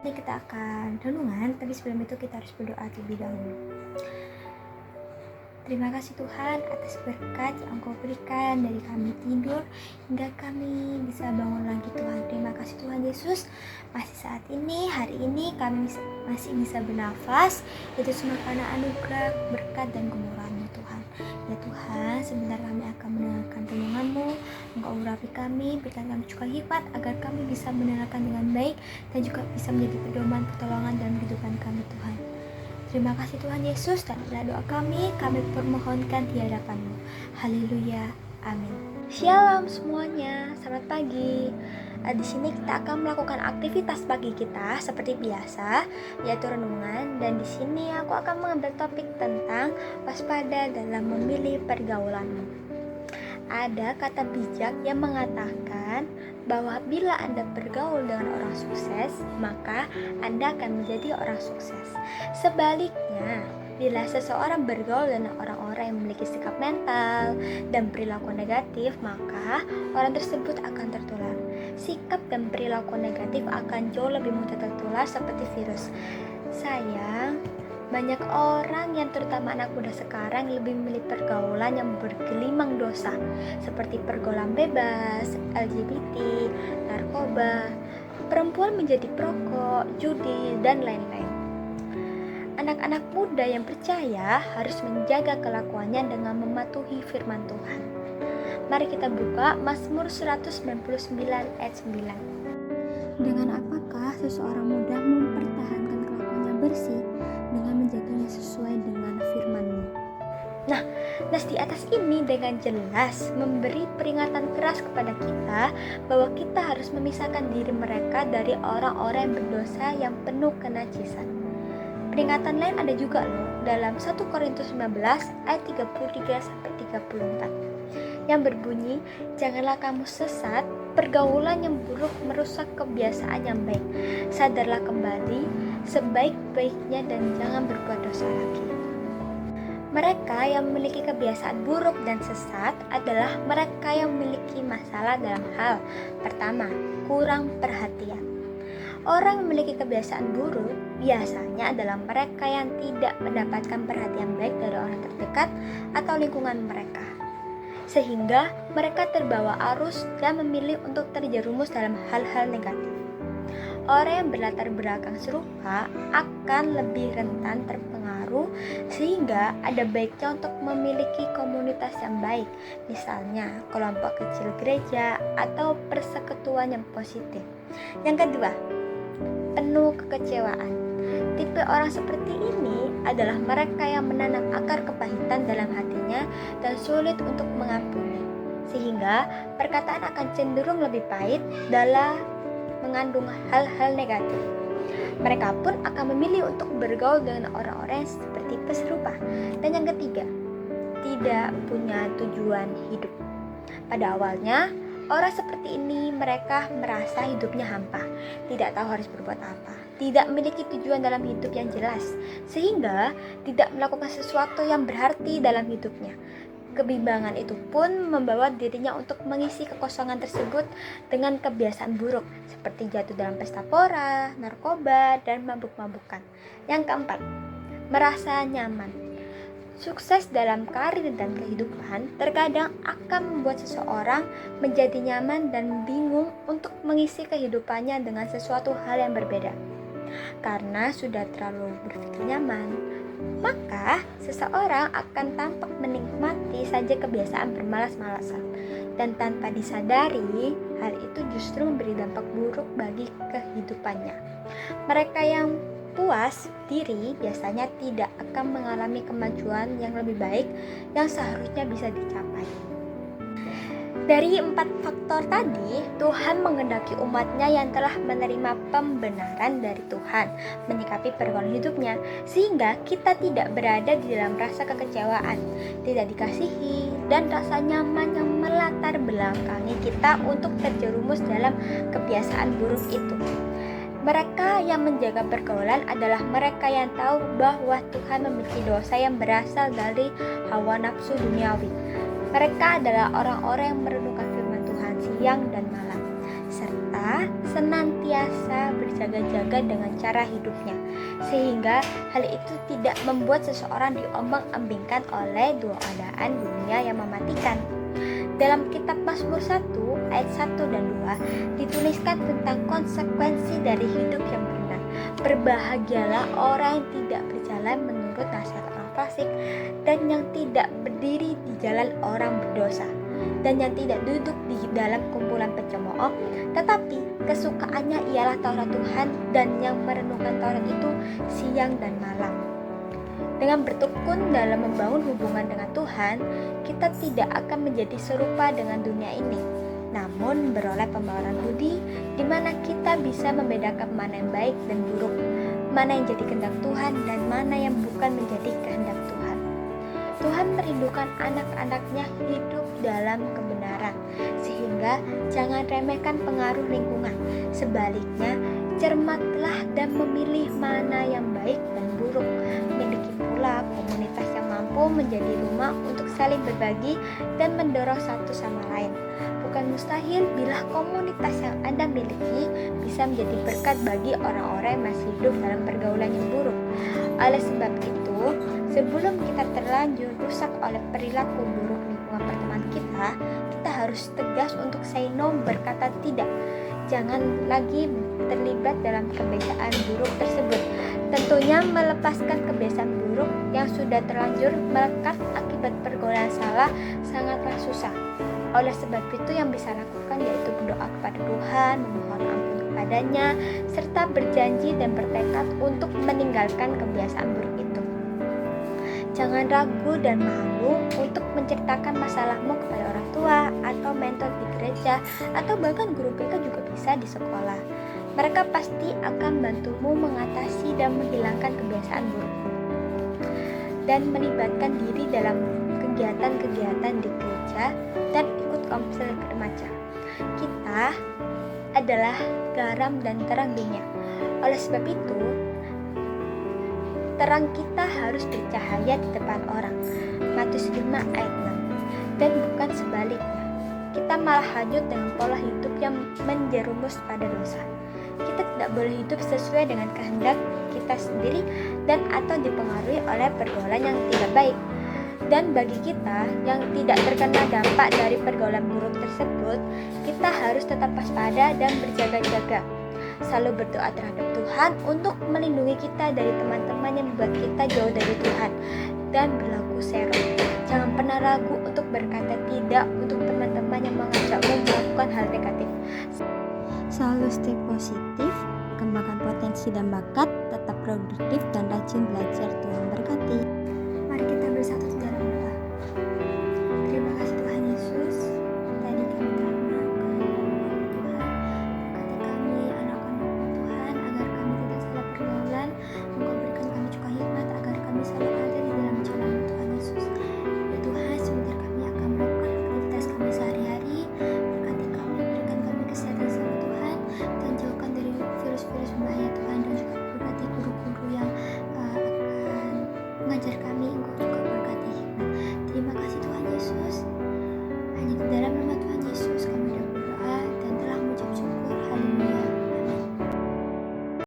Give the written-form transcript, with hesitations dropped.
Ini kita akan renungan, tapi sebelum itu kita harus berdoa terlebih dahulu. Terima kasih Tuhan atas berkat yang Engkau berikan dari kami tidur hingga kami bisa bangun lagi Tuhan. Terima kasih Tuhan Yesus, masih saat ini, hari ini kami masih bisa bernafas. Itu semua karena anugerah, berkat dan kemurahan-Mu Tuhan. Ya Tuhan, sebentar kami akan mendengarkan renungan-Mu. Engkau urapi kami, berikan kami juga hikmat agar kami bisa mendengarkan dengan baik dan juga bisa menjadi pedoman pertolongan dalam kehidupan kami Tuhan. Terima kasih Tuhan Yesus, dan inilah doa kami permohonkan di hadapan-Mu. Haleluya, amin. Shalom semuanya, selamat pagi. Di sini kita akan melakukan aktivitas pagi kita seperti biasa, yaitu renungan. Dan di sini aku akan mengambil topik tentang waspada dalam memilih pergaulanmu. Ada kata bijak yang mengatakan bahwa bila Anda bergaul dengan orang sukses, maka Anda akan menjadi orang sukses. Sebaliknya, bila seseorang bergaul dengan orang-orang yang memiliki sikap mental dan perilaku negatif, maka orang tersebut akan tertular. Sikap dan perilaku negatif akan jauh lebih mudah tertular seperti virus. Sayang, banyak orang yang terutama anak muda sekarang lebih memilih pergaulan yang bergelimang dosa seperti pergaulan bebas, LGBT, narkoba, perempuan menjadi perokok, judi, dan lain-lain. Anak-anak muda yang percaya harus menjaga kelakuannya dengan mematuhi firman Tuhan. Mari kita buka Mazmur 199 ayat 9. Dengan apakah seseorang muda mempertahankan kelakuannya bersih dengan menjaganya sesuai dengan firman-Mu. Nah, nas di atas ini dengan jelas memberi peringatan keras kepada kita bahwa kita harus memisahkan diri mereka dari orang-orang yang berdosa yang penuh kenajisan. Peringatan lain ada juga loh dalam 1 Korintus 19 ayat 33-34 yang berbunyi, janganlah kamu sesat, pergaulan yang buruk merusak kebiasaan yang baik. Sadarlah kembali sebaik-baiknya dan jangan berbuat dosa lagi. Mereka yang memiliki kebiasaan buruk dan sesat adalah mereka yang memiliki masalah dalam hal pertama, kurang perhatian. Orang yang memiliki kebiasaan buruk biasanya adalah mereka yang tidak mendapatkan perhatian baik dari orang terdekat atau lingkungan mereka, sehingga mereka terbawa arus dan memilih untuk terjerumus dalam hal-hal negatif. Orang yang berlatar belakang serupa akan lebih rentan terpengaruh, sehingga ada baiknya untuk memiliki komunitas yang baik, misalnya kelompok kecil gereja atau persekutuan yang positif. Yang kedua, penuh kekecewaan. Tipe orang seperti ini adalah mereka yang menanam akar kepahitan dalam hatinya dan sulit untuk mengampuni, sehingga perkataan akan cenderung lebih pahit dalam mengandung hal-hal negatif. Mereka pun akan memilih untuk bergaul dengan orang-orang yang seperti serupa. Dan yang ketiga, tidak punya tujuan hidup. Pada awalnya, orang seperti ini mereka merasa hidupnya hampa, tidak tahu harus berbuat apa, tidak memiliki tujuan dalam hidup yang jelas, sehingga tidak melakukan sesuatu yang berarti dalam hidupnya. Kebimbangan itu pun membawa dirinya untuk mengisi kekosongan tersebut dengan kebiasaan buruk seperti jatuh dalam pesta pora, narkoba, dan mabuk-mabukan. Yang keempat, merasa nyaman. Sukses dalam karir dan kehidupan terkadang akan membuat seseorang menjadi nyaman dan bingung untuk mengisi kehidupannya dengan sesuatu hal yang berbeda. Karena sudah terlalu berpikir nyaman, maka seseorang akan tampak menikmati saja kebiasaan bermalas-malasan, dan tanpa disadari hal itu justru memberi dampak buruk bagi kehidupannya. Mereka yang puas diri biasanya tidak akan mengalami kemajuan yang lebih baik yang seharusnya bisa dicapai. Dari 4 faktor tadi, Tuhan menghendaki umatnya yang telah menerima pembenaran dari Tuhan menyikapi pergaulan hidupnya, sehingga kita tidak berada di dalam rasa kekecewaan, tidak dikasihi, dan rasa nyaman yang melatar belakangi kita untuk terjerumus dalam kebiasaan buruk itu. Mereka yang menjaga pergaulan adalah mereka yang tahu bahwa Tuhan memiliki dosa yang berasal dari hawa nafsu duniawi. Mereka adalah orang-orang yang merenungkan firman Tuhan siang dan malam, serta kita senantiasa berjaga-jaga dengan cara hidupnya, sehingga hal itu tidak membuat seseorang diombang-ambingkan oleh dua keadaan dunia yang mematikan. Dalam kitab Mazmur 1 ayat 1 dan 2 dituliskan tentang konsekuensi dari hidup yang benar. Berbahagialah orang yang tidak berjalan menurut nasihat orang fasik, dan yang tidak berdiri di jalan orang berdosa, dan yang tidak duduk di dalam kumpulan pencemooh, tetapi kesukaannya ialah Taurat Tuhan, dan yang merenungkan Taurat itu siang dan malam. Dengan bertekun dalam membangun hubungan dengan Tuhan, kita tidak akan menjadi serupa dengan dunia ini, namun beroleh pembaharuan budi, di mana kita bisa membedakan mana yang baik dan buruk, mana yang jadi kehendak Tuhan dan mana yang bukan menjadi kehendak Tuhan. Tuhan merindukan anak-anaknya hidup dalam kebenaran, sehingga jangan remehkan pengaruh lingkungan. Sebaliknya, cermatlah dan memilih mana yang baik dan buruk. Miliki pula komunitas yang mampu menjadi rumah untuk saling berbagi dan mendorong satu sama lain. Bukan mustahil bila komunitas yang Anda miliki bisa menjadi berkat bagi orang-orang yang masih hidup dalam pergaulan yang buruk. Oleh sebab itu, sebelum kita terlanjur rusak oleh perilaku buruk lingkungan pertemanan kita harus tegas untuk say no, berkata tidak. Jangan lagi terlibat dalam kebiasaan buruk tersebut. Tentunya melepaskan kebiasaan buruk yang sudah terlanjur melekat akibat pergaulan salah sangatlah susah. Oleh sebab itu yang bisa lakukan yaitu berdoa kepada Tuhan, memohon ampun kepadanya, serta berjanji dan bertekad untuk meninggalkan kebiasaan buruk itu. Jangan ragu dan malu untuk menceritakan masalahmu kepada orang tua atau mentor di gereja, atau bahkan guru BK juga bisa di sekolah. Mereka pasti akan bantumu mengatasi dan menghilangkan kebiasaan buruk dan melibatkan diri dalam kegiatan-kegiatan di gereja dan ikut konseling remaja. Kita adalah garam dan terang dunia. Oleh sebab itu, terang kita harus bercahaya di depan orang. Matius 5 ayat 6. Dan bukan sebaliknya. Kita malah hanyut dengan pola hidup yang menjerumus pada dosa. Kita tidak boleh hidup sesuai dengan kehendak kita sendiri dan atau dipengaruhi oleh pergaulan yang tidak baik. Dan bagi kita yang tidak terkena dampak dari pergaulan buruk tersebut, kita harus tetap waspada dan berjaga-jaga. Selalu berdoa terhadap Tuhan untuk melindungi kita dari teman-teman yang membuat kita jauh dari Tuhan, dan berlaku sero. Jangan pernah ragu untuk berkata tidak untuk teman-teman yang mengajakmu melakukan hal negatif. Selalu stay positif, kembangkan potensi dan bakat, tetap produktif dan rajin belajar. Tuhan berkati. Mari kita bersatu